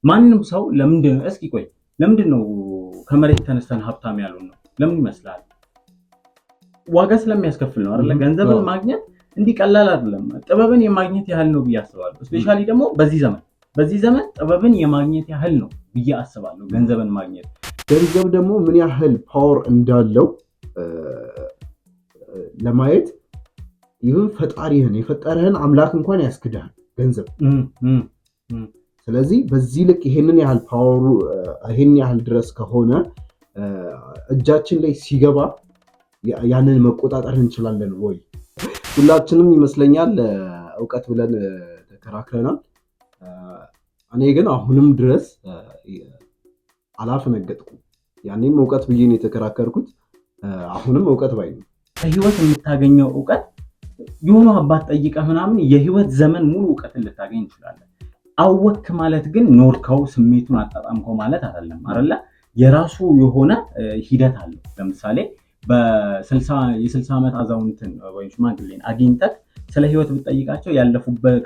ማንንም ሰው ለምንድነው እስኪ ቆይ ለምንድነው ከመሬት ተነስተን ሀብታም ያሉን ነው? ለምን ይመስላል? ዋጋ ስለሚያስከፍል ነው አይደል? ገንዘብን ማግኘት እንዲህ ቀላል አይደለም። ጥበብን የማግኘት ያህል ነው ብዬ አስባለሁ። ስፔሻሊ ደግሞ በዚህ ዘመን ጥበብን የማግኘት ያህል ነው ብዬ አስባለሁ ገንዘብን ማግኘት። ገንዘብ ደግሞ ምን ያህል ፓወር እንዳለው ለማየት ይሁን ፈጣሪህን የፈጠረህን አምላክ እንኳን ያስክዳል ገንዘብ። ስለዚህ በዚህ ልክ ይሄንን ያህል ፓወሩ ይሄን ያህል ድረስ ከሆነ እጃችን ላይ ሲገባ ያንን መቆጣጠር እንችላለን ወይ? ሁላችንም ይመስለኛል እውቀት ብለን ተከራክረናል። እኔ ግን አሁንም ድረስ አላፈነገጥኩም። ያኔም እውቀት ብዬ ነው የተከራከርኩት። አሁንም እውቀት ባይ ነው። ከህይወት የምታገኘው እውቀት የሆነ አባት ጠይቀህ ምናምን የህይወት ዘመን ሙሉ እውቀትን ልታገኝ ትችላለህ። አወክ ማለት ግን ኖርከው ስሜቱን አጣጣምከው ማለት አይደለም አይደለ? የራሱ የሆነ ሂደት አለው። ለምሳሌ የ60 ዓመት አዛውንትን ወይም ሽማግሌን አግኝተህ ስለ ህይወት ብትጠይቃቸው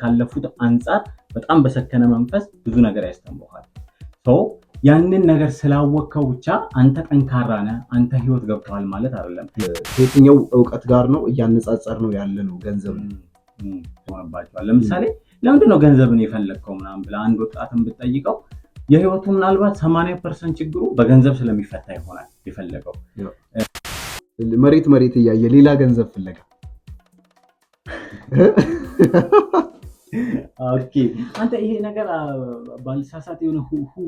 ካለፉት አንጻር በጣም በሰከነ መንፈስ ብዙ ነገር ያስተምሩሃል። ያንን ነገር ስላወቅከው ብቻ አንተ ጠንካራ ነህ፣ አንተ ህይወት ገብተዋል ማለት አይደለም። ከየትኛው እውቀት ጋር ነው እያነጻጸር ነው ያለ ነው ገንዘብ ሆነባቸዋል። ለምሳሌ ለምንድነው ገንዘብን የፈለግከው ምናምን ብለህ አንድ ወጣትን ብትጠይቀው የህይወቱ ምናልባት 80% ችግሩ በገንዘብ ስለሚፈታ ይሆናል የፈለገው። መሬት እያየ ሌላ ገንዘብ ፍለጋ። ኦኬ አንተ ይሄ ነገር ባልሳሳት የሆነ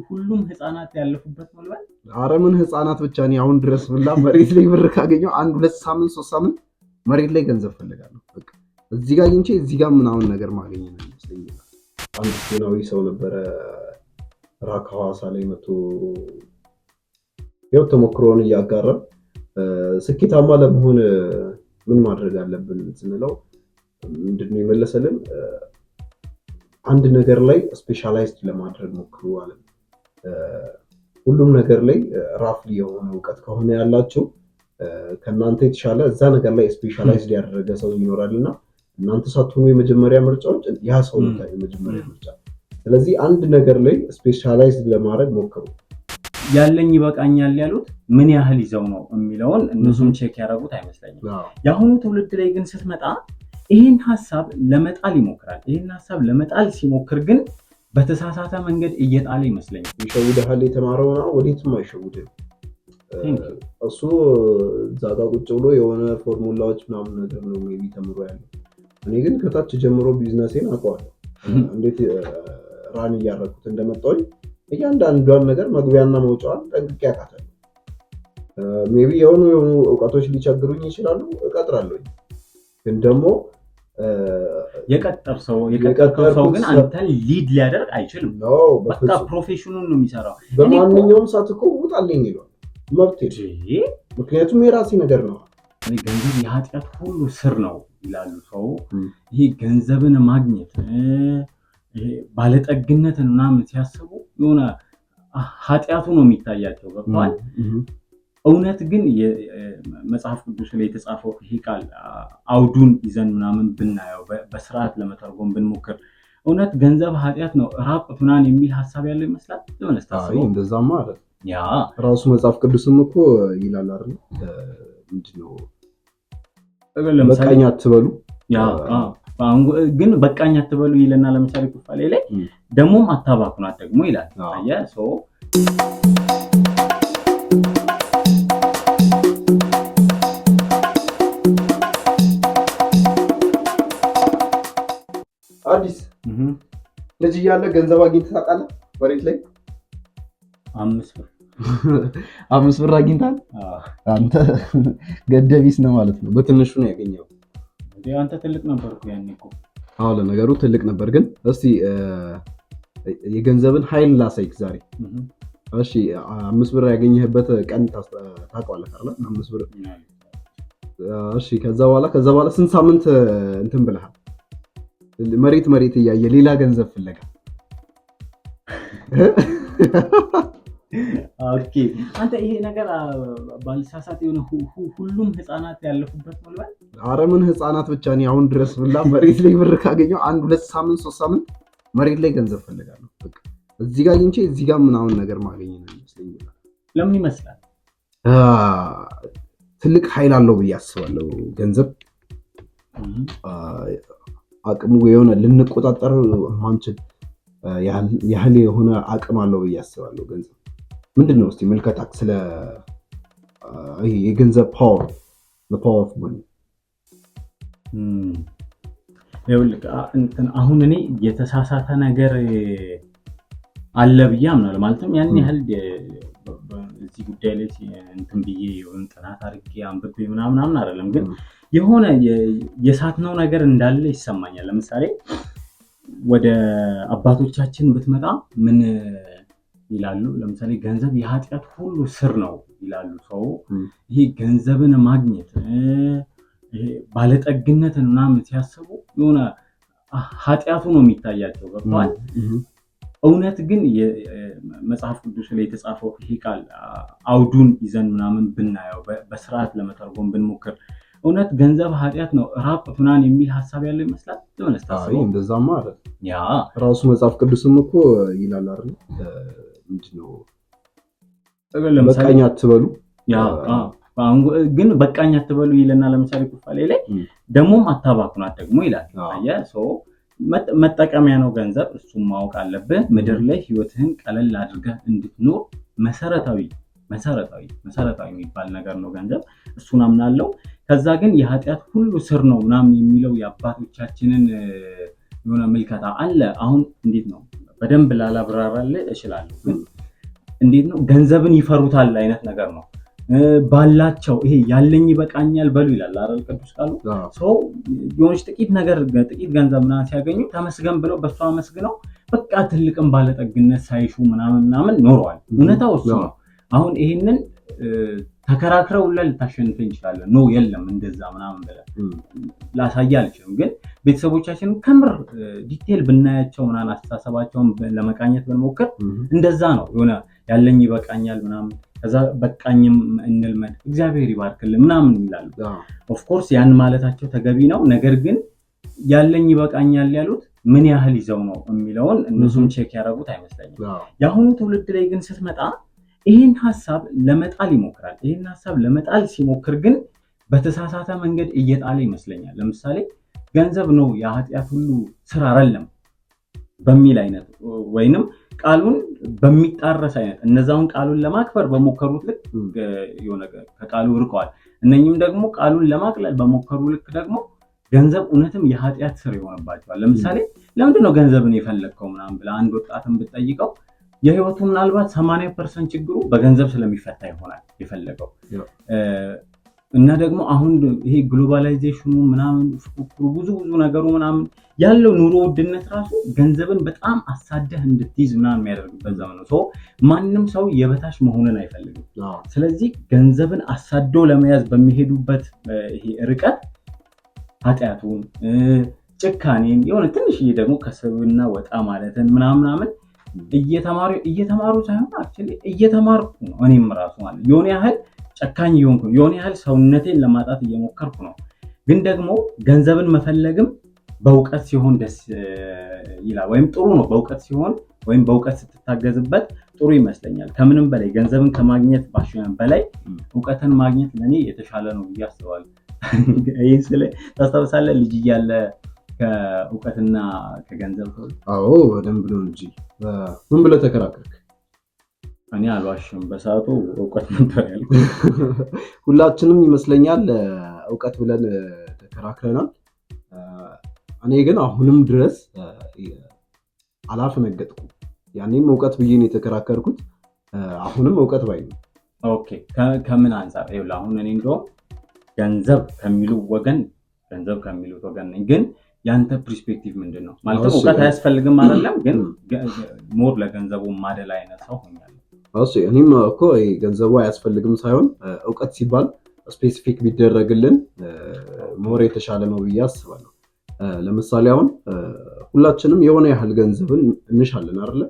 ሁሉም ህፃናት ያለፉበት ነው ልበል? ኧረ ምን ህፃናት ብቻ ነው አሁን ድረስ ብላ መሬት ላይ ብር ካገኘው 1-2 ሳምንት 3 ሳምንት መሬት ላይ ገንዘብ ፈልጋለሁ። በቃ እዚህ ጋር እንጂ እዚህ ጋር ምናምን ነገር ማግኘት ነው የሚመስለኝ። አንድ ጤናዊ ሰው ነበረ ራካ ሐዋሳ ላይ መጥቶ ያው ተሞክሮን እያጋራ ስኬታማ ለመሆን ምን ማድረግ አለብን ስንለው ምንድነው የመለሰልን? አንድ ነገር ላይ ስፔሻላይዝድ ለማድረግ ሞክሩ አለ። ሁሉም ነገር ላይ ራፍሊ የሆነ እውቀት ከሆነ ያላችሁ ከናንተ የተሻለ እዛ ነገር ላይ ስፔሻላይዝድ ያደረገ ሰው ይኖራልና እናንተ ሳትሆኑ የመጀመሪያ ምርጫዎች ያ ሰው ነው የመጀመሪያ ምርጫ። ስለዚህ አንድ ነገር ላይ ስፔሻላይዝድ ለማድረግ ሞክሩ። ያለኝ ይበቃኛል ያሉት ምን ያህል ይዘው ነው የሚለውን እነሱም ቼክ ያደረጉት አይመስለኝም። የአሁኑ ትውልድ ላይ ግን ስትመጣ ይህን ሀሳብ ለመጣል ይሞክራል። ይህን ሀሳብ ለመጣል ሲሞክር ግን በተሳሳተ መንገድ እየጣለ ይመስለኛል። ይሸውድሃል። የተማረውና ወዴትም አይሸውድም። እሱ ዛጋ ቁጭ ብሎ የሆነ ፎርሙላዎች ምናምን ነገር ነው ሜቢ ተምሮ ያለው። እኔ ግን ከታች ጀምሮ ቢዝነሴን አውቀዋለሁ። እንዴት ራን እያደረኩት እንደመጣሁኝ እያንዳንዷን ነገር መግቢያና መውጫዋን ጠንቅቄ አውቃታለሁ። ሜቢ የሆኑ እውቀቶች ሊቸግሩኝ ይችላሉ፣ እቀጥራለሁ። ግን ደግሞ የቀጠር ሰው ግን አንተን ሊድ ሊያደርግ አይችልም። በቃ ፕሮፌሽኑን ነው የሚሰራው። በማንኛውም ሰዓት እኮ ውጣልኝ ይሏል መብቴ። ምክንያቱም የራሴ ነገር ነው። ገንዘብ የኃጢአት ሁሉ ስር ነው ይላሉ ሰው። ይሄ ገንዘብን ማግኘት ባለጠግነትን ምናምን ሲያስቡ የሆነ ኃጢአቱ ነው የሚታያቸው። ገብቷል። እውነት ግን መጽሐፍ ቅዱስ ላይ የተጻፈው ይሄ ቃል አውዱን ይዘን ምናምን ብናየው በስርዓት ለመተርጎም ብንሞክር እውነት ገንዘብ ኃጢአት ነው ራቁት ምናምን የሚል ሀሳብ ያለው ይመስላል። ለምን አስተሳሰብ እንደዛማ አይደል? ያ ራሱ መጽሐፍ ቅዱስም እኮ ይላል አይደል? ምንድነው በቃኝ አትበሉ። ያ ግን በቃኝ አትበሉ ይለና ለምሳሌ ኩፋሌ ላይ ደሞም አታባክኗት ደግሞ ይላል። አየህ ሶ አዲስ ልጅ እያለ ገንዘብ አግኝተህ ታውቃለህ? መሬት ላይ 5 ብር አግኝታል? አንተ ገደቢስ ነው ማለት ነው። በትንሹ ነው ያገኘው። አንተ ትልቅ ነበርኩ ያኔ እኮ። አዎ ለነገሩ ትልቅ ነበር። ግን እስቲ የገንዘብን ኃይል ላሳይክ ዛሬ። እሺ 5 ብር ያገኘህበት ቀን ታውቀዋለህ አይደል? 5 ብር። እሺ ከዛ በኋላ ስንት ሳምንት እንትን ብለሃል? መሬት እያየ ሌላ ገንዘብ ፍለጋ። ኦኬ አንተ ይሄ ነገር ባልሳሳት የሆነ ሁሉም ህፃናት ያለፉበት ነው ልበል? ኧረ ምን ህፃናት ብቻ ነው አሁን ድረስ ብላ መሬት ላይ ብር ካገኘው 1-2 ሳምንት 3 ሳምንት መሬት ላይ ገንዘብ ፈልጋለሁ። በቃ እዚህ ጋር አግኝቼ እዚህ ጋር ምናምን ነገር ማገኘት ነው ይመስለኛል። ለምን ይመስላል? ትልቅ ኃይል አለው ብዬ አስባለሁ። ገንዘብ አቅሙ የሆነ ልንቆጣጠር ማንችል ያህል የሆነ አቅም አለው ብዬ አስባለሁ። ገንዘብ ምንድን ነው እስቲ ምልከታክ ስለ የገንዘብ ፓወር ኦፍ መኒ? አሁን እኔ የተሳሳተ ነገር አለ ብዬ አምናለሁ። ማለትም ያን ያህል እዚህ ጉዳይ ላይ እንትን ብዬ ጥናት አድርጌ አንብቤ ምናምን አይደለም፣ ግን የሆነ የሳትነው ነገር እንዳለ ይሰማኛል። ለምሳሌ ወደ አባቶቻችን ብትመጣ ምን ይላሉ? ለምሳሌ ገንዘብ የኃጢአት ሁሉ ስር ነው ይላሉ። ሰው ይሄ ገንዘብን ማግኘት ባለጠግነትን ምናምን ሲያስቡ የሆነ ኃጢአቱ ነው የሚታያቸው። ገብተዋል። እውነት ግን መጽሐፍ ቅዱስ ላይ የተጻፈው ይሄ ቃል አውዱን ይዘን ምናምን ብናየው በስርዓት ለመተርጎም ብንሞክር እውነት ገንዘብ ኃጢአት ነው ራቁት ምናምን የሚል ሀሳብ ያለው ይመስላል። አይ እንደዛማ አይደል። ያ ራሱ መጽሐፍ ቅዱስም እኮ ይላል አይደል? ምንድነው በቃኝ አትበሉ። ያ ግን በቃኝ አትበሉ ይለና ለምሳሌ ኩፋሌ ላይ ደግሞም አታባክኗት ደግሞ ይላል። አየህ ሰው መጠቀሚያ ነው ገንዘብ፣ እሱም ማወቅ አለብህ። ምድር ላይ ህይወትህን ቀለል አድርገህ እንድትኖር መሰረታዊ የሚባል ነገር ነው ገንዘብ። እሱን አምናለሁ። ከዛ ግን የኃጢአት ሁሉ ስር ነው ምናምን የሚለው የአባቶቻችንን የሆነ ምልከታ አለ። አሁን እንዴት ነው በደንብ ላላብራራልህ እችላለሁ፣ ግን እንዴት ነው ገንዘብን ይፈሩታል አይነት ነገር ነው ባላቸው። ይሄ ያለኝ ይበቃኛል በሉ ይላል አይደል ቅዱስ ቃሉ። ሰው የሆነች ጥቂት ገንዘብ ምናምን ሲያገኙ ተመስገን ብለው በሷ አመስግነው በቃ ትልቅም ባለጠግነት ሳይሹ ምናምን ኖረዋል። እውነታው እሱ ነው። አሁን ይሄንን ተከራክረው ልታሸንፈኝ እንችላለን። ኖ የለም እንደዛ ምናምን ብለህ ላሳያ አልችልም። ግን ቤተሰቦቻችን ከምር ዲቴል ብናያቸው ምናምን አስተሳሰባቸውን ለመቃኘት ብንሞክር እንደዛ ነው። የሆነ ያለኝ ይበቃኛል ምናምን ከዛ በቃኝም እንልመድ እግዚአብሔር ይባርክልን ምናምን ይላሉ። ኦፍኮርስ ያን ማለታቸው ተገቢ ነው። ነገር ግን ያለኝ ይበቃኛል ያሉት ምን ያህል ይዘው ነው የሚለውን እነሱም ቼክ ያደረጉት አይመስለኝም። የአሁኑ ትውልድ ላይ ግን ስትመጣ ይህን ሀሳብ ለመጣል ይሞክራል። ይህን ሀሳብ ለመጣል ሲሞክር ግን በተሳሳተ መንገድ እየጣለ ይመስለኛል። ለምሳሌ ገንዘብ ነው የኃጢአት ሁሉ ስራ አይደለም በሚል አይነት ወይንም ቃሉን በሚጣረስ አይነት እነዛውን ቃሉን ለማክበር በሞከሩት ልክ የሆነ ከቃሉ ርቀዋል። እነኝም ደግሞ ቃሉን ለማቅለል በሞከሩ ልክ ደግሞ ገንዘብ እውነትም የኃጢአት ስር ይሆንባቸዋል። ለምሳሌ ለምንድነው ገንዘብን የፈለግከው ምናምን ብለህ አንድ ወጣትን ብትጠይቀው የህይወቱ ምናልባት 80% ችግሩ በገንዘብ ስለሚፈታ ይሆናል የፈለገው። እና ደግሞ አሁን ይሄ ግሎባላይዜሽኑ ምናምን ፉክክሩ ብዙ ነገሩ ምናምን ያለው ኑሮ ውድነት ራሱ ገንዘብን በጣም አሳደህ እንድትይዝ ምናምን የሚያደርግበት ዘመን ነው። ማንም ሰው የበታች መሆንን አይፈልግም። ስለዚህ ገንዘብን አሳዶ ለመያዝ በሚሄዱበት ይሄ ርቀት ኃጢአቱን፣ ጭካኔን የሆነ ትንሽዬ ደግሞ ከሰብና ወጣ ማለትን ምናምን እየተማሩ ሳይሆን አክቹዋሊ እየተማርኩ ነው። እኔም ራሱ ማለት የሆነ ያህል ጨካኝ እየሆንኩ ነው። የሆነ ያህል ሰውነቴን ለማጣት እየሞከርኩ ነው። ግን ደግሞ ገንዘብን መፈለግም በእውቀት ሲሆን ደስ ይላል፣ ወይም ጥሩ ነው። በእውቀት ሲሆን ወይም በእውቀት ስትታገዝበት ጥሩ ይመስለኛል። ከምንም በላይ ገንዘብን ከማግኘት በላይ እውቀትን ማግኘት ለእኔ የተሻለ ነው ብዬ አስባለሁ። ይህ ስለ ታስታውሳለህ ልጅ እያለ ከእውቀትና ከገንዘብ? አዎ በደንብ ነው እንጂ ምን ብለህ ተከራከርክ? እኔ አልዋሽም፣ በሰዓቱ እውቀት ነበር ያልኩት። ሁላችንም ይመስለኛል እውቀት ብለን ተከራክረናል። እኔ ግን አሁንም ድረስ አላፈነገጥኩም። ያኔም እውቀት ብዬ ነው የተከራከርኩት፣ አሁንም እውቀት ባይ ነው። ኦኬ ከምን አንፃር? ይኸውልህ አሁን እኔ እንደውም ገንዘብ ከሚሉት ወገን ነኝ። ግን ያንተ ፐርስፔክቲቭ ምንድን ነው? ማለት እውቀት አያስፈልግም አይደለም፣ ግን ሞር ለገንዘቡ ማደላ አይነት ሰው ሆኛለሁ። እኔም እኮ ገንዘቡ አያስፈልግም ሳይሆን እውቀት ሲባል ስፔሲፊክ ቢደረግልን ሞር የተሻለ ነው ብዬ አስባለሁ። ለምሳሌ አሁን ሁላችንም የሆነ ያህል ገንዘብን እንሻለን አይደለ?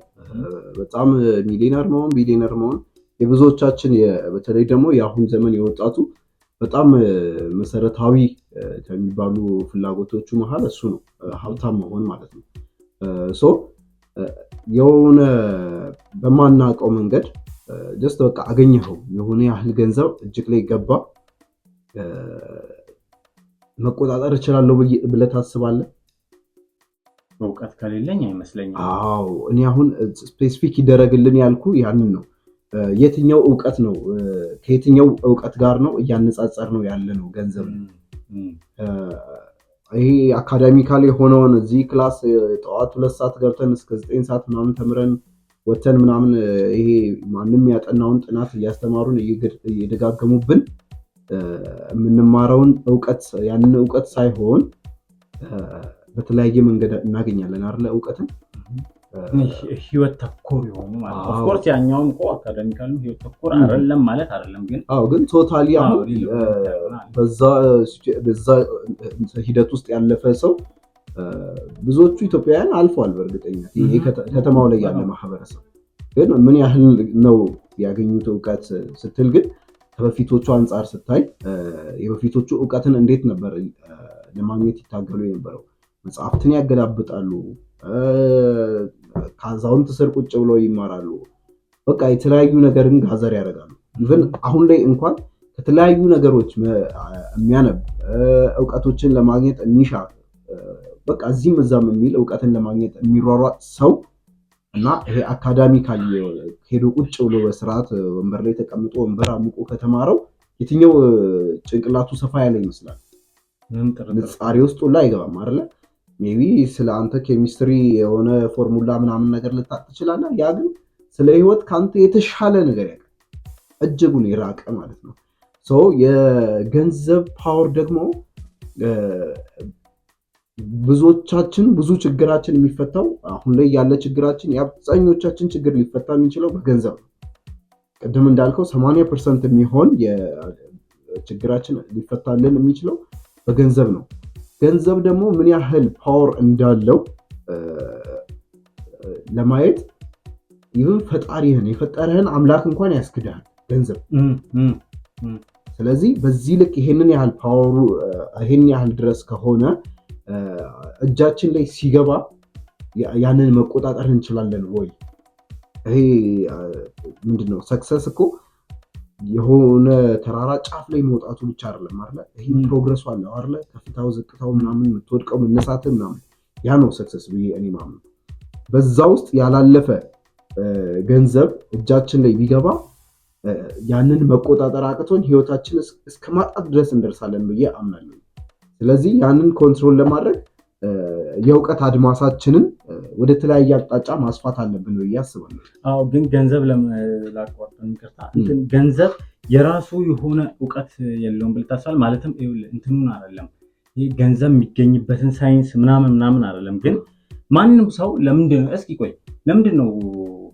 በጣም ሚሊዮነር መሆን ቢሊዮነር መሆን የብዙዎቻችን በተለይ ደግሞ የአሁን ዘመን የወጣቱ በጣም መሰረታዊ ከሚባሉ ፍላጎቶቹ መሀል እሱ ነው፣ ሀብታም መሆን ማለት ነው። የሆነ በማናውቀው መንገድ ጀስት በቃ አገኘኸው የሆነ ያህል ገንዘብ እጅግ ላይ ገባ መቆጣጠር እችላለሁ ብለህ ታስባለህ? እውቀት ከሌለኝ አይመስለኝም። አዎ እኔ አሁን ስፔሲፊክ ይደረግልን ያልኩ ያንን ነው። የትኛው እውቀት ነው ከየትኛው እውቀት ጋር ነው እያነጻጸር ነው ያለ ነው ገንዘብ ነው። ይሄ አካዳሚካል የሆነውን እዚህ ክላስ ጠዋት 2 ሰዓት ገብተን እስከ 9 ሰዓት ምናምን ተምረን ወተን ምናምን ይሄ ማንም ያጠናውን ጥናት እያስተማሩን እየደጋገሙብን የምንማረውን እውቀት ያንን እውቀት ሳይሆን በተለያየ መንገድ እናገኛለን አይደል? እውቀትን ህይወት ተኮር የሆኑ ማለት ነው። ኦፍኮርስ ያኛውን እኮ አካዳሚካል ነው ህይወት ተኮር አይደለም ማለት አይደለም፣ ግን ቶታሊ አሁን በዛ ሂደት ውስጥ ያለፈ ሰው ብዙዎቹ ኢትዮጵያውያን አልፈዋል። በእርግጠኝነት ይሄ ከተማው ላይ ያለ ማህበረሰብ ግን ምን ያህል ነው ያገኙት እውቀት ስትል ግን ከበፊቶቹ አንጻር ስታይ የበፊቶቹ እውቀትን እንዴት ነበር ለማግኘት ይታገሉ የነበረው? መጽሐፍትን ያገላብጣሉ፣ ከአዛውንት ስር ቁጭ ብለው ይማራሉ። በቃ የተለያዩ ነገርን ጋዘር ያደርጋሉ። ኢቭን አሁን ላይ እንኳን ከተለያዩ ነገሮች የሚያነብ እውቀቶችን ለማግኘት የሚሻ በቃ እዚህም እዛም የሚል እውቀትን ለማግኘት የሚሯሯጥ ሰው እና ይሄ አካዳሚካሊ ሄዶ ቁጭ ብሎ በስርዓት ወንበር ላይ ተቀምጦ ወንበር አሙቆ ከተማረው የትኛው ጭንቅላቱ ሰፋ ያለ ይመስላል? ንጻሬ ውስጥ ሁላ አይገባም አይደለ? ሜቢ ስለ አንተ ኬሚስትሪ የሆነ ፎርሙላ ምናምን ነገር ልታቅ ትችላለህ። ያ ግን ስለ ህይወት ከአንተ የተሻለ ነገር ያውቃል፣ እጅጉን የራቀ ማለት ነው። የገንዘብ ፓወር ደግሞ ብዙዎቻችን ብዙ ችግራችን የሚፈታው አሁን ላይ ያለ ችግራችን የአብዛኞቻችን ችግር ሊፈታ የሚችለው በገንዘብ ነው። ቅድም እንዳልከው 80% የሚሆን ችግራችን ሊፈታልን የሚችለው በገንዘብ ነው። ገንዘብ ደግሞ ምን ያህል ፓወር እንዳለው ለማየት ይህን ፈጣሪህን የፈጠረህን አምላክ እንኳን ያስክዳል ገንዘብ። ስለዚህ በዚህ ልክ ይሄንን ያህል ፓወሩ ይሄን ያህል ድረስ ከሆነ እጃችን ላይ ሲገባ ያንን መቆጣጠር እንችላለን ወይ? ይሄ ምንድነው ሰክሰስ እኮ የሆነ ተራራ ጫፍ ላይ መውጣቱ ብቻ አይደለም አይደል? ይሄ ፕሮግረሱ አለ አይደል? ከፍታው ዝቅታው ምናምን የምትወድቀው መነሳት ምናምን ያ ነው ሰክሰስ ብዬ እኔ ማምነው። በዛ ውስጥ ያላለፈ ገንዘብ እጃችን ላይ ቢገባ ያንን መቆጣጠር አቅቶን ህይወታችን እስከ ማጣት ድረስ እንደርሳለን ብዬ አምናለሁ። ስለዚህ ያንን ኮንትሮል ለማድረግ የእውቀት አድማሳችንን ወደ ተለያየ አቅጣጫ ማስፋት አለብን ብዬ አስባለሁ። አዎ፣ ግን ገንዘብ ገንዘብ የራሱ የሆነ እውቀት የለውም ብለህ ታስባለህ? ማለትም እንትኑን አይደለም ይሄ ገንዘብ የሚገኝበትን ሳይንስ ምናምን አይደለም። ግን ማንም ሰው ለምንድን ነው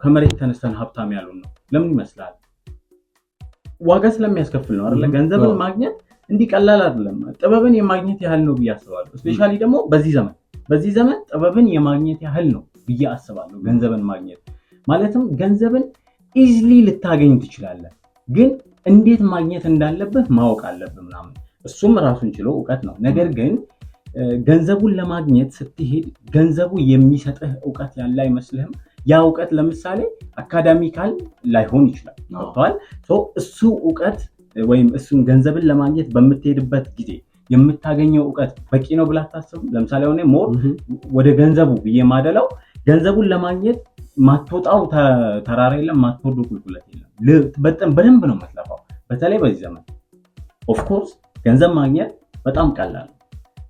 ከመሬት ተነስተን ሀብታም ያሉን ነው? ለምን ይመስላል? ዋጋ ስለሚያስከፍል ነው አይደለ? ገንዘብን ማግኘት እንዲህ ቀላል አይደለም። ጥበብን የማግኘት ያህል ነው ብዬ አስባለሁ። ስፔሻሊ ደግሞ በዚህ ዘመን ጥበብን የማግኘት ያህል ነው ብዬ አስባለሁ ገንዘብን ማግኘት። ማለትም ገንዘብን ኢዝሊ ልታገኝ ትችላለህ፣ ግን እንዴት ማግኘት እንዳለበት ማወቅ አለብህ ምናምን። እሱም ራሱን ችሎ እውቀት ነው። ነገር ግን ገንዘቡን ለማግኘት ስትሄድ ገንዘቡ የሚሰጥህ እውቀት ያለ አይመስልህም? ያ እውቀት ለምሳሌ አካዳሚካል ላይሆን ይችላል። እሱ እውቀት ወይም እሱን ገንዘብን ለማግኘት በምትሄድበት ጊዜ የምታገኘው እውቀት በቂ ነው ብላ ታስብ? ለምሳሌ ሆነ ሞር ወደ ገንዘቡ ብዬ ማደላው ገንዘቡን ለማግኘት ማትወጣው ተራራ የለም፣ ማትወርዱ ቁልቁለት የለም። በደንብ ነው የምትለፋው። በተለይ በዚህ ዘመን ኦፍኮርስ ገንዘብ ማግኘት በጣም ቀላል ነው፣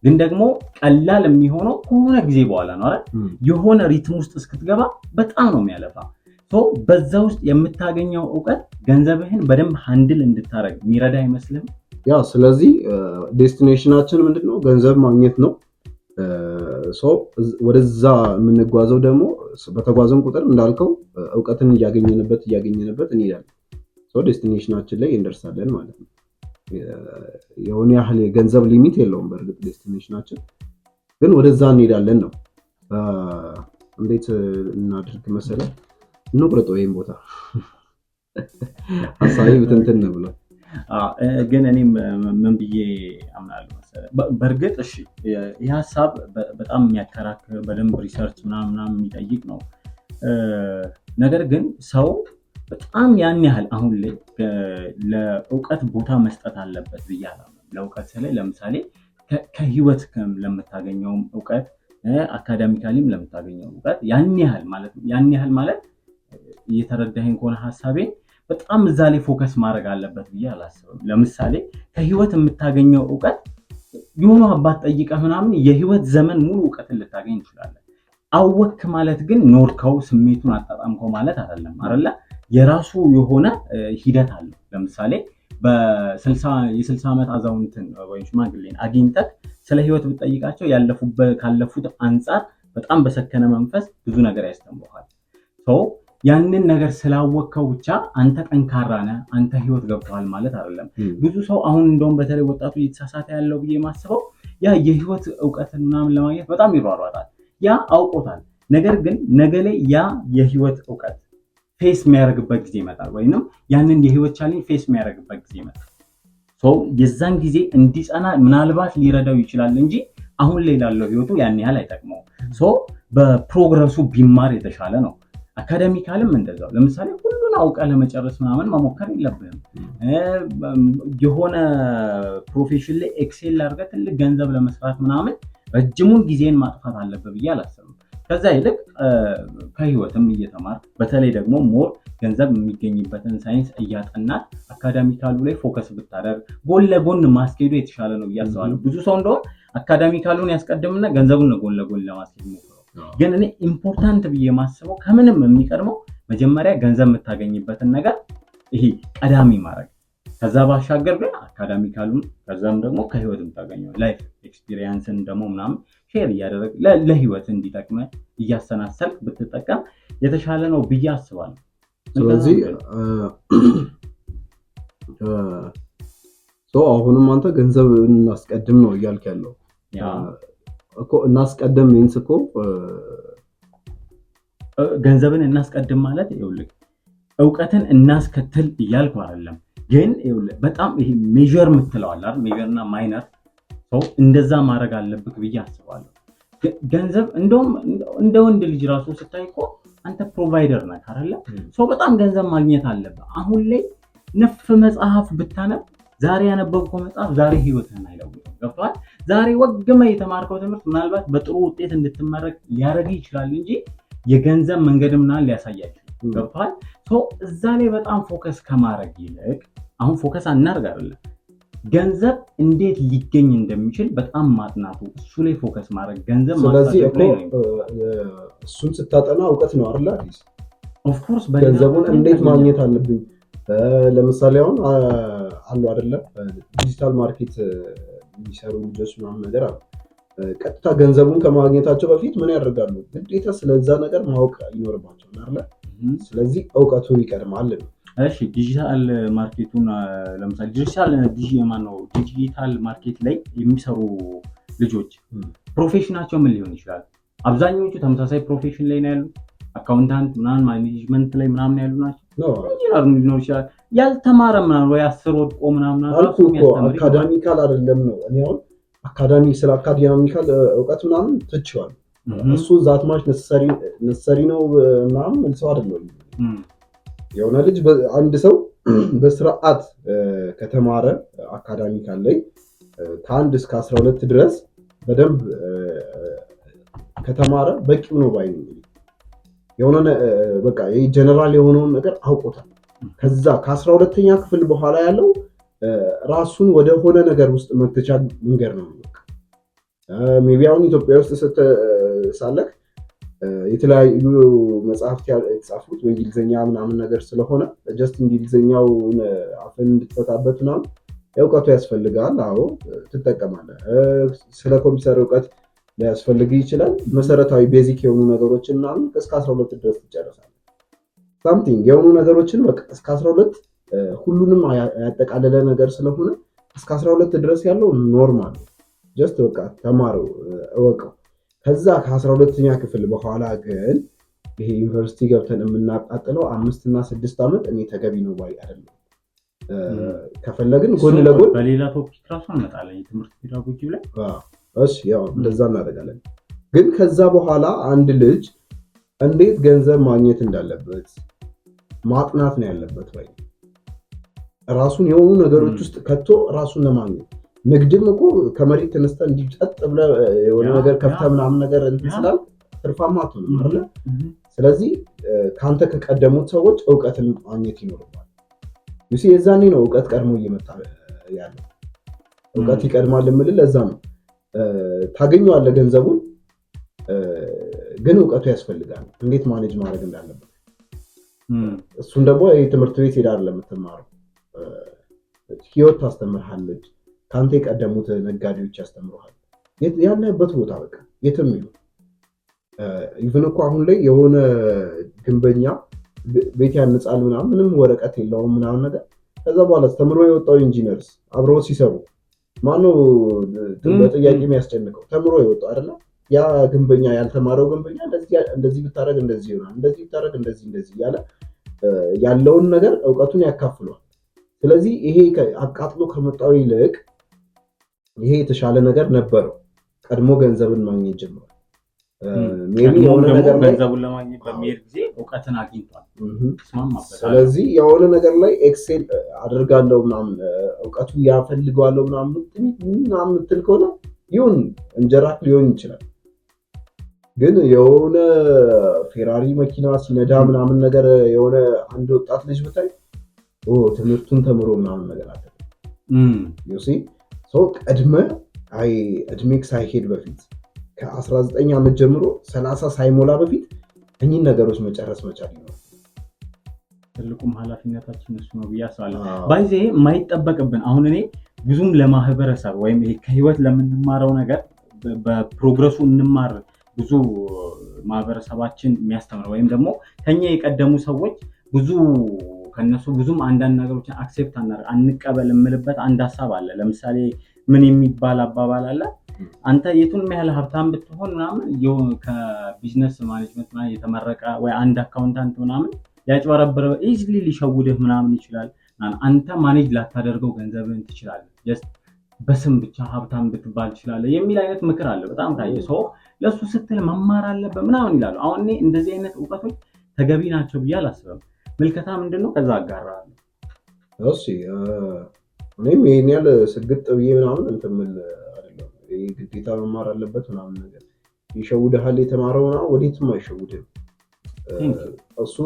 ግን ደግሞ ቀላል የሚሆነው ከሆነ ጊዜ በኋላ ነው አይደል? የሆነ ሪትም ውስጥ እስክትገባ በጣም ነው የሚያለፋ። በዛ ውስጥ የምታገኘው እውቀት ገንዘብህን በደንብ ሃንድል እንድታረግ የሚረዳ አይመስልም? ስለዚህ ዴስቲኔሽናችን ምንድነው? ገንዘብ ማግኘት ነው። ወደዛ የምንጓዘው ደግሞ በተጓዘን ቁጥር እንዳልከው እውቀትን እያገኘንበት እንሄዳለን። ዴስቲኔሽናችን ላይ እንደርሳለን ማለት ነው። የሆነ ያህል የገንዘብ ሊሚት የለውም። በእርግጥ ዴስቲኔሽናችን ግን ወደዛ እንሄዳለን ነው። እንዴት እናድርግ መሰለህ? እንቁረጠው ይሄን ቦታ ሀሳቤ ብትንትን ነው ብሎ ግን እኔ ምን ብዬ አምናለሁ መሰለህ? በእርግጥ እሺ ይህ ሀሳብ በጣም የሚያከራክር በደንብ ሪሰርች ምናምን የሚጠይቅ ነው። ነገር ግን ሰው በጣም ያን ያህል አሁን ላይ ለእውቀት ቦታ መስጠት አለበት ብዬ አላምንም። ለእውቀት ስላይ ለምሳሌ ከህይወት ለምታገኘውም እውቀት አካዳሚካሊም ለምታገኘው እውቀት ያን ያህል ማለት እየተረዳኸኝ ከሆነ ሀሳቤን በጣም እዛ ላይ ፎከስ ማድረግ አለበት ብዬ አላስብም። ለምሳሌ ከህይወት የምታገኘው እውቀት የሆኑ አባት ጠይቀህ ምናምን የህይወት ዘመን ሙሉ እውቀትን ልታገኝ ትችላለህ። አወክ ማለት ግን ኖርከው ስሜቱን አጣጣምከው ማለት አይደለም አይደለ? የራሱ የሆነ ሂደት አለው። ለምሳሌ የ60 ዓመት አዛውንትን ወይም ሽማግሌን አግኝተህ ስለ ህይወት ብትጠይቃቸው ካለፉት አንጻር በጣም በሰከነ መንፈስ ብዙ ነገር ያስተምሩሃል። ያንን ነገር ስላወቅከው ብቻ አንተ ጠንካራ ነህ፣ አንተ ህይወት ገብተዋል ማለት አይደለም። ብዙ ሰው አሁን እንደውም በተለይ ወጣቱ እየተሳሳተ ያለው ብዬ ማስበው ያ የህይወት እውቀትን ምናምን ለማግኘት በጣም ይሯሯጣል። ያ አውቆታል። ነገር ግን ነገ ላይ ያ የህይወት እውቀት ፌስ የሚያደርግበት ጊዜ ይመጣል፣ ወይም ያንን የህይወት ቻሌንጅ ፌስ የሚያደርግበት ጊዜ ይመጣል። የዛን ጊዜ እንዲጸና ምናልባት ሊረዳው ይችላል እንጂ አሁን ላይ ላለው ህይወቱ ያን ያህል አይጠቅመውም። በፕሮግረሱ ቢማር የተሻለ ነው። አካዳሚካልም እንደዛው። ለምሳሌ ሁሉን አውቀ ለመጨረስ ምናምን መሞከር የለብህም። የሆነ ፕሮፌሽን ላይ ኤክሴል አድርገህ ትልቅ ገንዘብ ለመስራት ምናምን ረጅሙን ጊዜን ማጥፋት አለብህ ብዬ አላስብም። ከዛ ይልቅ ከህይወትም እየተማርክ በተለይ ደግሞ ሞር ገንዘብ የሚገኝበትን ሳይንስ እያጠናት አካዳሚካሉ ላይ ፎከስ ብታደርግ ጎን ለጎን ማስኬዱ የተሻለ ነው ብዬ አስባለሁ። ብዙ ሰው እንደውም አካዳሚካሉን ያስቀድምና ገንዘቡን ጎን ለጎን ለማስኬድ ሞክረው። ግን እኔ ኢምፖርታንት ብዬ ማስበው ከምንም የሚቀድመው መጀመሪያ ገንዘብ የምታገኝበትን ነገር ይሄ ቀዳሚ ማድረግ፣ ከዛ ባሻገር ግን አካዳሚካሉን ከዛም ደግሞ ከህይወት የምታገኘው ላይፍ ኤክስፒሪየንስን ደግሞ ምናምን ሼር እያደረግ ለህይወት እንዲጠቅመ እያሰናሰልክ ብትጠቀም የተሻለ ነው ብዬ አስባለሁ። ስለዚህ አሁንም አንተ ገንዘብ እናስቀድም ነው እያልክ ያለው እኮ። እናስቀድም ሚንስ እኮ ገንዘብን እናስቀድም ማለት ይኸውልህ እውቀትን እናስከትል እያልኩ አይደለም። ግን ይኸውልህ በጣም ይሄ ሜጀር የምትለዋል አይደል? ሜጀርና ማይነር እንደዛ ማድረግ አለብህ ብዬ አስባለሁ። ገንዘብ እንደውም እንደ ወንድ ልጅ ራሱ ስታይ እኮ አንተ ፕሮቫይደር ነህ አይደለ? በጣም ገንዘብ ማግኘት አለብህ። አሁን ላይ ነፍ መጽሐፍ ብታነብ ዛሬ ያነበብከው መጽሐፍ ዛሬ ህይወትህን አይለውጥም። ገብቶሃል? ዛሬ ወግመህ የተማርከው ትምህርት ምናልባት በጥሩ ውጤት እንድትመረቅ ሊያደርግህ ይችላል እንጂ የገንዘብ መንገድምና ሊያሳይ አይችልም። ገብቶሃል? እዛ ላይ በጣም ፎከስ ከማድረግ ይልቅ አሁን ፎከስ አናርግ አይደለም፣ ገንዘብ እንዴት ሊገኝ እንደሚችል በጣም ማጥናቱ፣ እሱ ላይ ፎከስ ማድረግ ገንዘብ ስለዚህ እሱን ስታጠና እውቀት ነው አይደል? ኦፍ ኮርስ ገንዘቡን እንዴት ማግኘት አለብኝ። ለምሳሌ አሁን አሉ አይደለ ዲጂታል ማርኬት የሚሰሩ ልጆች ምናምን ነገር አሉ። ቀጥታ ገንዘቡን ከማግኘታቸው በፊት ምን ያደርጋሉ? ግዴታ ስለዛ ነገር ማወቅ ይኖርባቸዋል አይደለ? ስለዚህ እውቀቱ ይቀድማል ነው። እሺ ዲጂታል ማርኬቱን ለምሳሌ ዲጂታል ማርኬት ላይ የሚሰሩ ልጆች ፕሮፌሽናቸው ምን ሊሆን ይችላል? አብዛኞቹ ተመሳሳይ ፕሮፌሽን ላይ ነው ያሉት። አካውንታንት ምናምን ማኔጅመንት ላይ ምናምን ያሉ ናቸው። ኢንጂነር ሊኖር ይችላል። ያልተማረ ምናምን ወይ 10 ወድቆ ምናምን አካዳሚካል አይደለም ነው። እኔ አሁን ስለ አካዳሚካል እውቀት ምናምን ትችዋል። እሱ ዛትማች ነሰሪ ነው ምናምን ሰው አይደለም። የሆነ ልጅ አንድ ሰው በስርዓት ከተማረ አካዳሚካል ላይ ከ1 እስከ 12 ድረስ በደንብ ከተማረ በቂው ነው ባይ ነው። የሆነ በቃ ጀነራል የሆነውን ነገር አውቆታል። ከዛ ከ12ኛ ክፍል በኋላ ያለው ራሱን ወደ ሆነ ነገር ውስጥ መክተቻ መንገድ ነው። ሜቢ አሁን ኢትዮጵያ ውስጥ ሳለክ የተለያዩ መጽሐፍት የተጻፉት በእንግሊዝኛ ምናምን ነገር ስለሆነ ጀስት እንግሊዝኛው አፍን እንድትፈታበት ምናምን እውቀቱ ያስፈልጋል። አዎ ትጠቀማለህ። ስለ ኮምፒውተር እውቀት ሊያስፈልግ ይችላል። መሰረታዊ ቤዚክ የሆኑ ነገሮችን ምናምን እስከ 12 ድረስ ትጨርሳለህ። ሳምቲንግ የሆኑ ነገሮችን በቃ እስከ 12 ሁሉንም ያጠቃለለ ነገር ስለሆነ እስከ 12 ድረስ ያለው ኖርማል ጀስት በቃ ተማረው እወቀው። ከዛ ከ12ኛ ክፍል በኋላ ግን ይሄ ዩኒቨርሲቲ ገብተን የምናቃጥለው 5 እና 6 ዓመት እኔ ተገቢ ነው ባይ አይደለም። ከፈለግን ጎን ለጎን በሌላ ቶፒክ ራሱ እንመጣለን የትምህርት ፔዳጎጂ ላይ እሺ፣ ያው እንደዛ እናደርጋለን። ግን ከዛ በኋላ አንድ ልጅ እንዴት ገንዘብ ማግኘት እንዳለበት ማጥናት ነው ያለበት። ወይ ራሱን የሆኑ ነገሮች ውስጥ ከቶ ራሱን ለማግኘት ንግድም እኮ ከመሬት ተነስተ እንዲጨጥ ብለ የሆነ ነገር ከፍተ ምናምን ነገር እንትን ስላል ትርፋማ አትሆንም አይደል? ስለዚህ ካንተ ከቀደሙት ሰዎች እውቀትን ማግኘት ይኖርባል። ይሄ የዛኔ ነው እውቀት ቀድሞ እየመጣ ያለው። እውቀት ይቀድማል የምልህ ለዛ ነው። ታገኘዋለህ ገንዘቡን፣ ግን እውቀቱ ያስፈልጋል እንዴት ማኔጅ ማድረግ እንዳለበት። እሱን ደግሞ የትምህርት ቤት ሄዳ አይደለም የምትማረው፣ ህይወት ታስተምርሃለች። ካንተ የቀደሙት ነጋዴዎች ያስተምሩሃል። ያለህበት ቦታ በቃ የትም ይሁን። ኢቭን እኮ አሁን ላይ የሆነ ግንበኛ ቤት ያንጻል ምናምን ምንም ወረቀት የለውም ምናምን ነገር። ከዛ በኋላ ተምሮ የወጣው ኢንጂነርስ አብረው ሲሰሩ ማነው በጥያቄ የሚያስጨንቀው? ተምሮ የወጣው አይደለ? ያ ግንበኛ ያልተማረው ግንበኛ እንደዚህ ብታረግ እንደዚህ ይሆናል፣ እንደዚህ ብታረግ እንደዚህ እያለ ያለውን ነገር እውቀቱን ያካፍሏል። ስለዚህ ይሄ አቃጥሎ ከመጣው ይልቅ ይሄ የተሻለ ነገር ነበረው። ቀድሞ ገንዘብን ማግኘት ጀምሯል። ሜቢ የሆነ ነገር ላይ ገንዘቡን ለማግኘት በሚሄድ ጊዜ እውቀትን አግኝቷል። ስለዚህ የሆነ ነገር ላይ ኤክሴል አድርጋለሁ ምናምን እውቀቱ ያፈልገዋለሁ ምናምን ምትል ከሆነ ይሁን እንጀራ ሊሆን ይችላል። ግን የሆነ ፌራሪ መኪና ሲነዳ ምናምን ነገር የሆነ አንድ ወጣት ልጅ ብታይ ትምህርቱን ተምሮ ምናምን ነገር አለ ዩሲ ሰው ቀድመ እድሜክ ሳይሄድ በፊት ከ19 ዓመት ጀምሮ 30 ሳይሞላ በፊት እኚህን ነገሮች መጨረስ መቻል ነው። ትልቁም ኃላፊነታችን እሱ ነው ብዬ አስባለሁ። ባይዜ የማይጠበቅብን አሁን እኔ ብዙም ለማህበረሰብ ወይም ይሄ ከህይወት ለምንማረው ነገር በፕሮግረሱ እንማር ብዙ ማህበረሰባችን የሚያስተምረው ወይም ደግሞ ከኛ የቀደሙ ሰዎች ብዙ ከነሱ ብዙም አንዳንድ ነገሮችን አክሴፕት አንቀበል የምልበት አንድ ሀሳብ አለ። ለምሳሌ ምን የሚባል አባባል አለ? አንተ የቱን ያህል ሀብታም ብትሆን ምናምን ከቢዝነስ ማኔጅመንት ምናምን የተመረቀ ወይ አንድ አካውንታንት ምናምን ያጭበረብረ ኢዝሊ ሊሸውድህ ምናምን ይችላል። አንተ ማኔጅ ላታደርገው ገንዘብህን ትችላለህ። ጀስት በስም ብቻ ሀብታም ብትባል ትችላለህ የሚል አይነት ምክር አለ። በጣም ታየ ሰው ለሱ ስትል መማር አለበት ምናምን ይላሉ። አሁን እኔ እንደዚህ አይነት እውቀቶች ተገቢ ናቸው ብዬ አላስብም። ምልከታ ምንድነው? ከዛ አጋራለሁ። እሺ እኔም ይሄን ያህል ስግጥ ብዬ ምናምን እንትን የምል አይደለም። ይሄ ግዴታ መማር አለበት ምናምን ነገር ይሸውድሃል። የተማረው ነው ወዴትም አይሸውድም። እሱ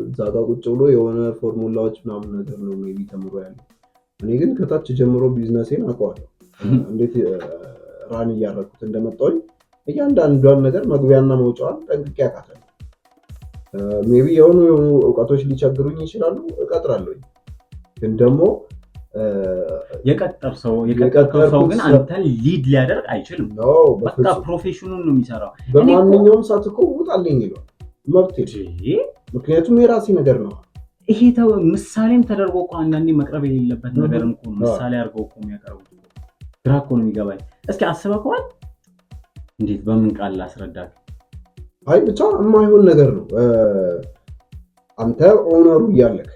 እዛ ጋር ቁጭ ብሎ የሆነ ፎርሙላዎች ምናምን ነገር ነው ሜቢ ተምሮ ያለው። እኔ ግን ከታች ጀምሮ ቢዝነሴን አውቀዋለሁ። እንዴት ራን እያደረኩት እንደመጣሁኝ እያንዳንዷን ነገር መግቢያና መውጫዋን ጠንቅቄ አውቃታለሁ። ሜቢ የሆኑ እውቀቶች ሊቸግሩኝ ይችላሉ፣ እቀጥራለሁ። ግን ደግሞ የቀጠር ሰው ግን አንተን ሊድ ሊያደርግ አይችልም። በቃ ፕሮፌሽኑን ነው የሚሰራው። በማንኛውም ሰዓት እኮ ውጣልኝ ይሏል መብቴ። ምክንያቱም የራሴ ነገር ነው። ይሄ ምሳሌም ተደርጎ እኮ አንዳንዴ መቅረብ የሌለበት ነገርም እኮ ምሳሌ አድርገው እኮ የሚያቀርቡት ግራ እኮ ነው የሚገባኝ። እስኪ አስበከዋል? እንዴት በምን ቃል ላስረዳህ? አይ ብቻ የማይሆን ነገር ነው። አንተ ኦነሩ እያለክ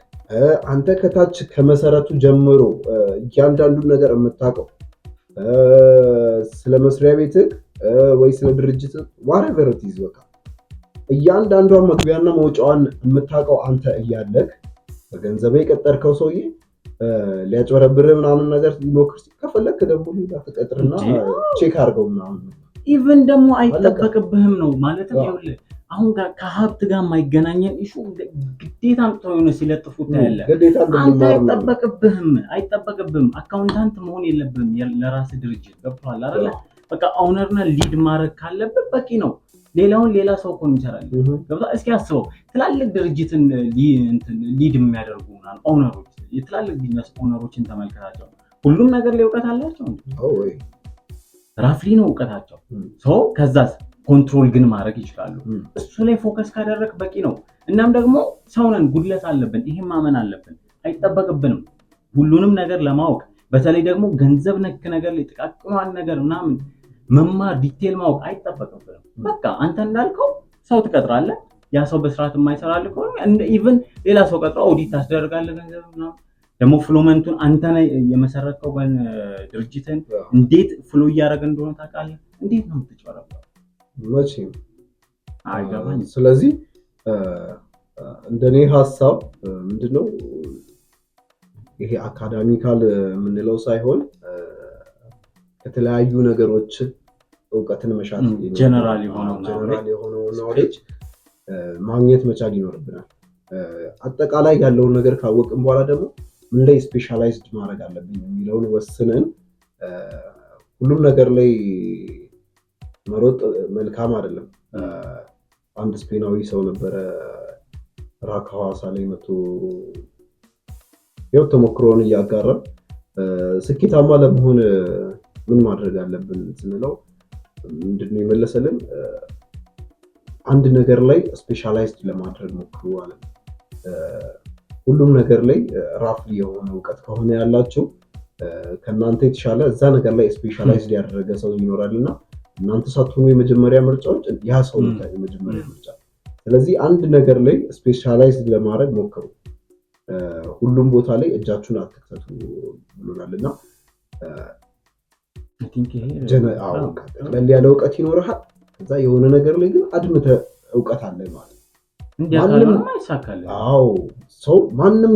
አንተ ከታች ከመሰረቱ ጀምሮ እያንዳንዱን ነገር የምታውቀው ስለ መስሪያ ቤትህ ወይ ስለ ድርጅት whatever it is በቃ እያንዳንዷን መግቢያና መውጫዋን የምታውቀው አንተ እያለክ በገንዘብ የቀጠርከው ሰውዬ ሊያጭበረብር ምናምን ነገር ሊሞክር ከፈለክ ደግሞ ሌላ ተቀጥርና ቼክ አድርገው ምናምን ኢቭን ደግሞ አይጠበቅብህም ነው ማለትም ይኸውልህ አሁን ከሀብት ጋር የማይገናኘን ኢሹ ግዴታ አምጥተው የሆነ ሲለጥፉት ታያለህ። አንተ አይጠበቅብህም። አካውንታንት መሆን የለብህም። ለራስህ ድርጅት ገብቶሃል አይደለ? በቃ ኦነርና ሊድ ማድረግ ካለብህ በቂ ነው። ሌላውን ሌላ ሰው እኮ ይሰራል። ገብቶሃል? እስኪ አስበው ትላልቅ ድርጅትን ሊድ የሚያደርጉ ኦነሮች፣ የትላልቅ ቢዝነስ ኦነሮችን ተመልከታቸው። ሁሉም ነገር ላይ እውቀት አላቸው እንዴ? ራፍሊ ነው እውቀታቸው። ሰው ከዛስ ኮንትሮል ግን ማድረግ ይችላሉ። እሱ ላይ ፎከስ ካደረግ በቂ ነው። እናም ደግሞ ሰውነን ጉድለት አለብን፣ ይሄን ማመን አለብን። አይጠበቅብንም ሁሉንም ነገር ለማወቅ። በተለይ ደግሞ ገንዘብ ነክ ነገር ላይ ጥቃቅኗን ነገር ምናምን መማር ዲቴል ማወቅ አይጠበቅብንም። በቃ አንተ እንዳልከው ሰው ትቀጥራለህ። ያ ሰው በስርዓት የማይሰራልህ ከሆነ ኢቭን ሌላ ሰው ቀጥሮ ኦዲት ታስደርጋለህ። ገንዘብ ምናምን ደግሞ ፍሎመንቱን አንተ ላይ የመሰረተው ድርጅትን እንዴት ፍሎ እያደረገ እንደሆነ ታውቃለህ። እንዴት ነው የምትጨረበው? መቼም አይገባኝም። ስለዚህ እንደኔ ሀሳብ ምንድነው ይሄ አካዳሚካል የምንለው ሳይሆን ከተለያዩ ነገሮች እውቀትን መሻት ጀነራል የሆነው ኖሌጅ ማግኘት መቻል ይኖርብናል። አጠቃላይ ያለውን ነገር ካወቅን በኋላ ደግሞ ምን ላይ ስፔሻላይዝድ ማድረግ አለብኝ የሚለውን ወስነን ሁሉም ነገር ላይ መሮጥ መልካም አይደለም። አንድ ስፔናዊ ሰው ነበረ ራክ ሐዋሳ ላይ መጥቶ ያው ተሞክሮውን እያጋራ ስኬታማ ለመሆን ምን ማድረግ አለብን ስንለው ምንድነው የመለሰልን? አንድ ነገር ላይ ስፔሻላይዝድ ለማድረግ ሞክሩ አለ። ሁሉም ነገር ላይ ራፍሊ የሆነ እውቀት ከሆነ ያላችሁ ከእናንተ የተሻለ እዛ ነገር ላይ ስፔሻላይዝድ ያደረገ ሰው ይኖራልና እናንተ ሳትሆኑ የመጀመሪያ ምርጫዎች ያ ሰው የመጀመሪያ ምርጫ። ስለዚህ አንድ ነገር ላይ ስፔሻላይዝድ ለማድረግ ሞክሩ። ሁሉም ቦታ ላይ እጃችሁን አትክተቱ ብሎናልና ቀለል ያለ እውቀት ይኖርሃል። ከዛ የሆነ ነገር ላይ ግን አድምተ እውቀት አለ ማለት ሰው ማንም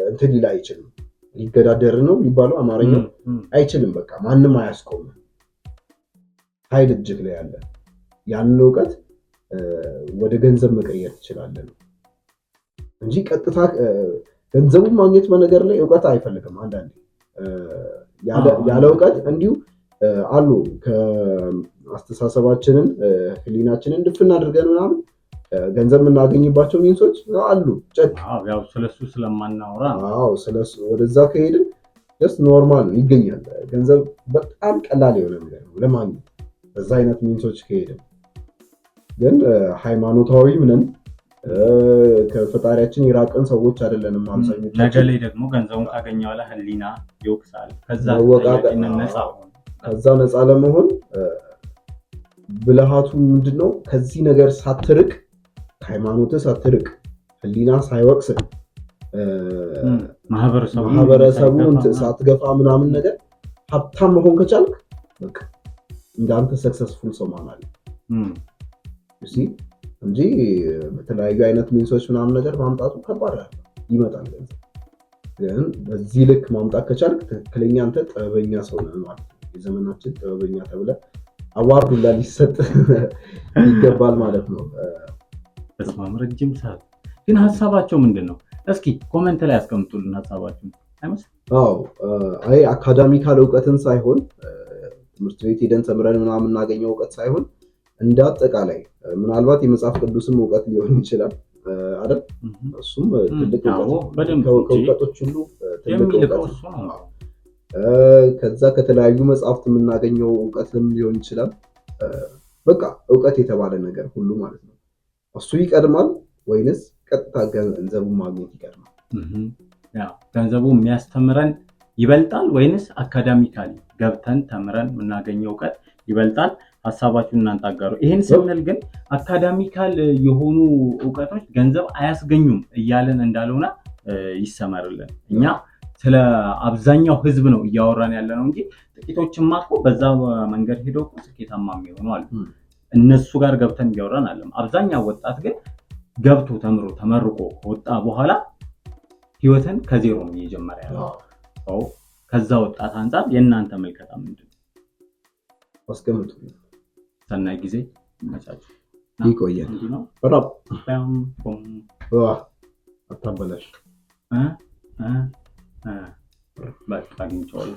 እንትን ሊል አይችልም። ሊገዳደር ነው የሚባለው አማርኛው አይችልም። በቃ ማንም አያስቆምም። ኃይል እጅግ ላይ ያለ ያንን እውቀት ወደ ገንዘብ መቀየር ትችላለህ እንጂ ቀጥታ ገንዘቡን ማግኘት በነገር ላይ እውቀት አይፈልግም። አንዳንዴ ያለ እውቀት እንዲሁ አሉ ከአስተሳሰባችንን ህሊናችንን ድፍን አድርገን ምናምን ገንዘብ የምናገኝባቸው ሚንሶች አሉ። ያው ስለሱ ስለማናወራ ስለሱ ወደዛ ከሄድን ጀስት ኖርማል ይገኛል። ገንዘብ በጣም ቀላል የሆነ ነገር ነው ለማግኘት በዛ አይነት ሚንሶች ከሄድን። ግን ሃይማኖታዊ ምንን ከፈጣሪያችን የራቀን ሰዎች አይደለንም አብዛኞቻችን። ነገ ላይ ደግሞ ገንዘቡን ካገኘ በኋላ ህሊና ይወቅሳል። ከዛ ነፃ ለመሆን ብልሃቱ ምንድነው? ከዚህ ነገር ሳትርቅ ሃይማኖትህ ሳትርቅ ህሊና ሳይወቅስ ማህበረሰቡን ሳትገፋ ምናምን ነገር ሀብታም መሆን ከቻልክ በቃ እንዳንተ ሰክሰስፉል ሰው ማለት እንጂ በተለያዩ አይነት ሚንሶች ምናምን ነገር ማምጣቱ ከባድ አይደለም። ይመጣል ገንዘብ። ግን በዚህ ልክ ማምጣት ከቻልክ ትክክለኛ አንተ ጥበበኛ ሰው ነህ ማለት ነው። የዘመናችን ጥበበኛ ተብለህ አዋርዱ ሊሰጥ ይገባል ማለት ነው። በስማም ረጅም ሰዓት ግን ሀሳባቸው ምንድነው? እስኪ ኮሜንት ላይ አስቀምጡልን ሀሳባችሁን። አይ አካዳሚካል እውቀትን ሳይሆን ትምህርት ቤት ሄደን ተምረን ምናምን የምናገኘው እውቀት ሳይሆን እንደ አጠቃላይ ምናልባት የመጽሐፍ ቅዱስም እውቀት ሊሆን ይችላል አይደል? እሱም ትልቅ እውቀቶች ሁሉ ትልቅ እውቀት ነው። ከዛ ከተለያዩ መጽሐፍት የምናገኘው እውቀትም ሊሆን ይችላል። በቃ እውቀት የተባለ ነገር ሁሉ ማለት ነው። እሱ ይቀድማል ወይንስ ቀጥታ ገንዘቡን ማግኘት ይቀድማል? ገንዘቡ የሚያስተምረን ይበልጣል ወይንስ አካዳሚካሊ ገብተን ተምረን የምናገኘው እውቀት ይበልጣል? ሀሳባችሁን እናንተ አጋሩ። ይሄን ስንል ግን አካዳሚካል የሆኑ እውቀቶች ገንዘብ አያስገኙም እያለን እንዳልሆነ ይሰመርልን። እኛ ስለ አብዛኛው ህዝብ ነው እያወራን ያለ ነው እንጂ ጥቂቶችማ እኮ በዛ መንገድ ሄደው እኮ ስኬታማ የሚሆኑ አሉ። እነሱ ጋር ገብተን እያወራን አለም። አብዛኛው ወጣት ግን ገብቶ ተመርቆ ከወጣ በኋላ ህይወትን ከዜሮ ነው እየጀመረ ያለው። ከዛ ወጣት አንጻር የእናንተ መልከታ ምንድን ነው? አስቀምጡ። ሰናይ ጊዜ ይመቻችሁ። ይቆየን። አታበላሽ። በቃ አግኝቼዋለሁ።